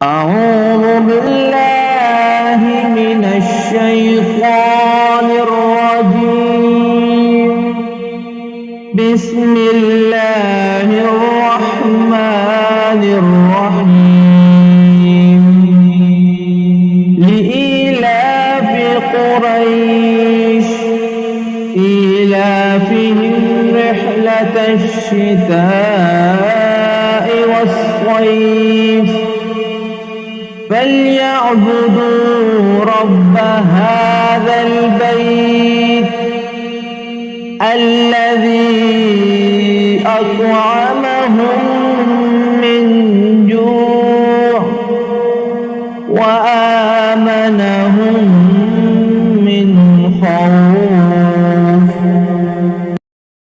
أعوذ بالله من الشيطان الرجيم. بسم الله الرحمن الرحيم. لإيلاف قريش إيلافهم رحلة الشتاء والصيف فليعبدوا رب هذا البيت الذي أطعمهم